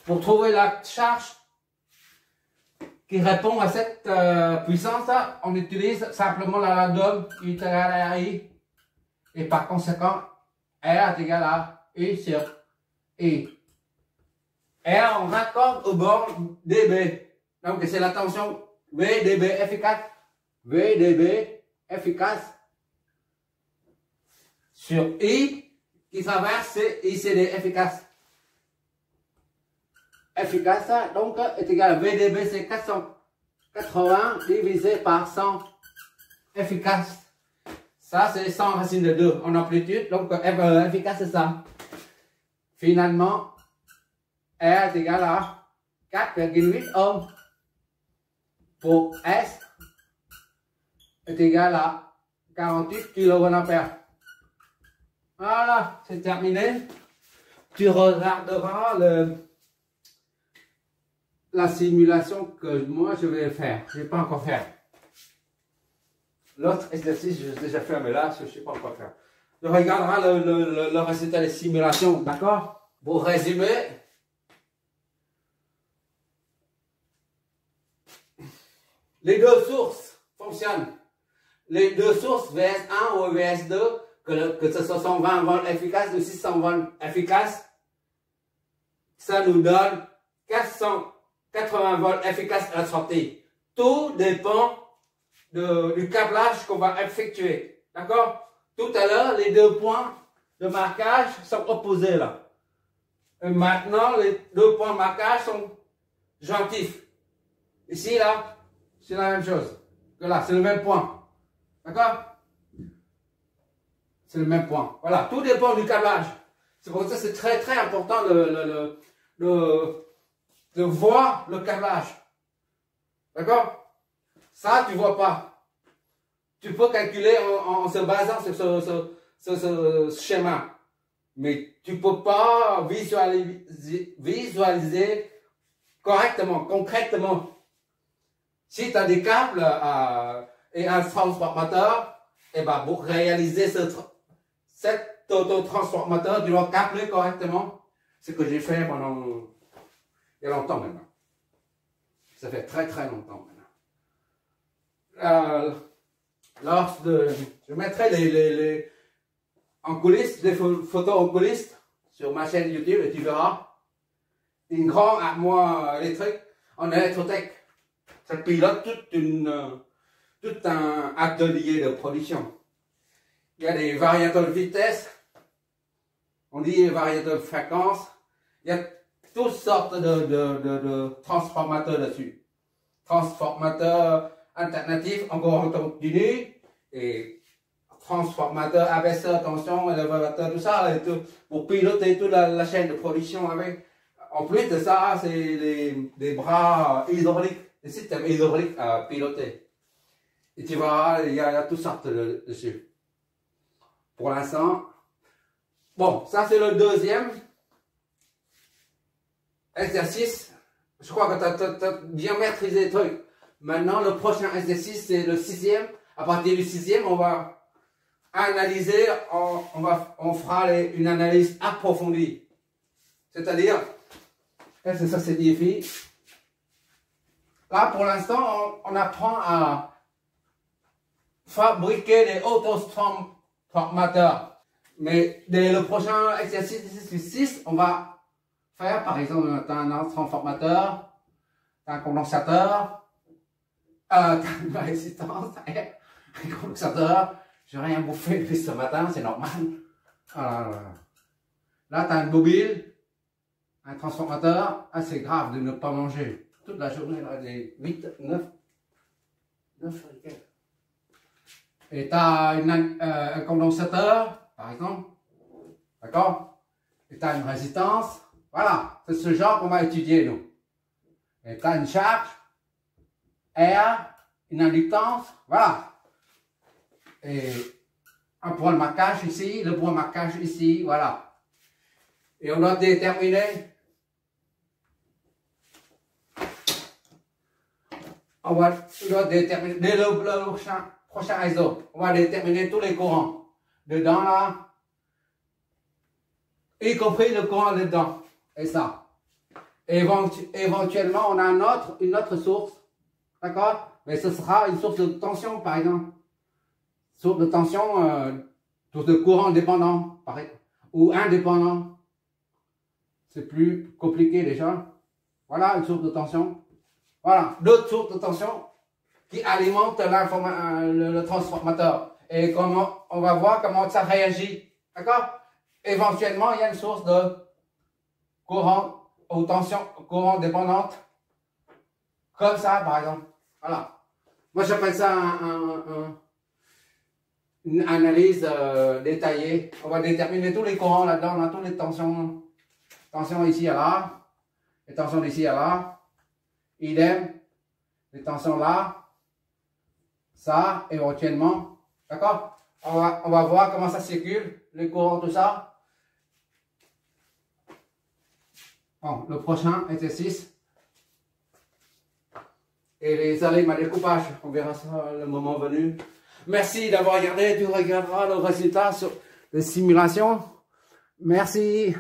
Pour trouver la charge qui répond à cette puissance, on utilise simplement la loi d'Ohm, I égale à I. Et par conséquent, R est égal à I sur I. R, on raccorde au borne dB. Donc, c'est la tension VDB efficace. VDB efficace sur I qui traverse, c'est ICD efficace. Efficace, donc, est égal à VDB, c'est 480 divisé par 100. Efficace. Ça, c'est 100 racine de 2 en amplitude. Donc, efficace, c'est ça. Finalement, R est égal à 4,8 ohms. Pour S est égal à 48 kVA. Voilà, c'est terminé. Tu regarderas la simulation que moi je vais faire. Je ne vais pas encore faire. L'autre exercice, je l'ai déjà fait, mais là, je ne sais pas encore faire. Tu regarderas le résultat des simulations, d'accord? Pour résumer, les deux sources fonctionnent. Les deux sources, VS1 ou VS2, que ce soit 120 volts efficaces ou 600 volts efficaces, ça nous donne 480 volts efficaces à la sortie. Tout dépend du câblage qu'on va effectuer. D'accord? Tout à l'heure, les deux points de marquage sont opposés là. Et maintenant, les deux points de marquage sont jointifs. Ici, là, c'est la même chose que là, c'est le même point. D'accord? C'est le même point. Voilà, tout dépend du câblage. C'est pour ça que c'est très très important de voir le câblage. D'accord? Ça, tu vois pas. Tu peux calculer en se basant sur ce schéma. Mais tu peux pas visualiser correctement, concrètement. Si tu as des câbles et un transformateur, et ben pour réaliser cet autotransformateur, tu dois câbler correctement. Ce que j'ai fait pendant il y a longtemps maintenant. Ça fait très très longtemps maintenant. Je mettrai en coulisses, des photos en coulisses sur ma chaîne YouTube et tu verras une grande armoire électrique en électrotech. Ça pilote tout un atelier de production. Il y a des variateurs de vitesse, on dit variateurs de fréquence, il y a toutes sortes de transformateurs dessus. Transformateurs alternatifs, encore en continu, et transformateur, abaisseur, tension, élévateur, tout ça, et tout, pour piloter toute la chaîne de production avec. En plus de ça, c'est des bras hydrauliques, des systèmes hydrauliques à piloter. Et tu vois, il y a toutes sortes dessus. Pour l'instant, bon, ça c'est le deuxième exercice. Je crois que tu as bien maîtrisé le truc. Maintenant, le prochain exercice, c'est le sixième. À partir du sixième, on va analyser, on fera une analyse approfondie. C'est-à-dire, qu'est-ce que ça signifie? Là, pour l'instant, on apprend à fabriquer des autotransformateurs. Mais dès le prochain exercice 6, on va faire, par exemple, un transformateur, un condensateur, une résistance, un condensateur. J'ai rien bouffé depuis ce matin, c'est normal. Là, tu as une bobine, un transformateur. Ah, c'est grave de ne pas manger. Toute la journée, là, des 8, 9 et tu as un condensateur, par exemple. D'accord? Et tu as une résistance. Voilà, c'est ce genre qu'on va étudier, nous. Et tu as une charge, R, une inductance, voilà. Et un point de marquage ici, le point de marquage ici, voilà. Et on doit déterminer. On doit déterminer, dès le prochain exemple, on va déterminer tous les courants. Dedans là, y compris le courant dedans. Et ça. Éventuellement, on a une autre source. D'accord? Mais ce sera une source de tension, par exemple. Source de tension, source de courant dépendant, par exemple. Ou indépendant. C'est plus compliqué déjà. Voilà une source de tension. Voilà, d'autres sources de tension qui alimentent le transformateur. Et comment on va voir comment ça réagit. D'accord? Éventuellement, il y a une source de courant ou tension, courant dépendante. Comme ça, par exemple. Voilà. Moi, j'appelle ça une analyse détaillée. On va déterminer tous les courants là-dedans. On a toutes les tensions. Tensions ici à là. Les tensions d'ici à là. Idem. Les tensions là. Ça, éventuellement. D'accord? On va voir comment ça circule. Les courants, tout ça. Bon, le prochain exercice. Et les aléas à découpage. On verra ça le moment venu. Merci d'avoir regardé. Tu regarderas le résultat sur les simulations. Merci.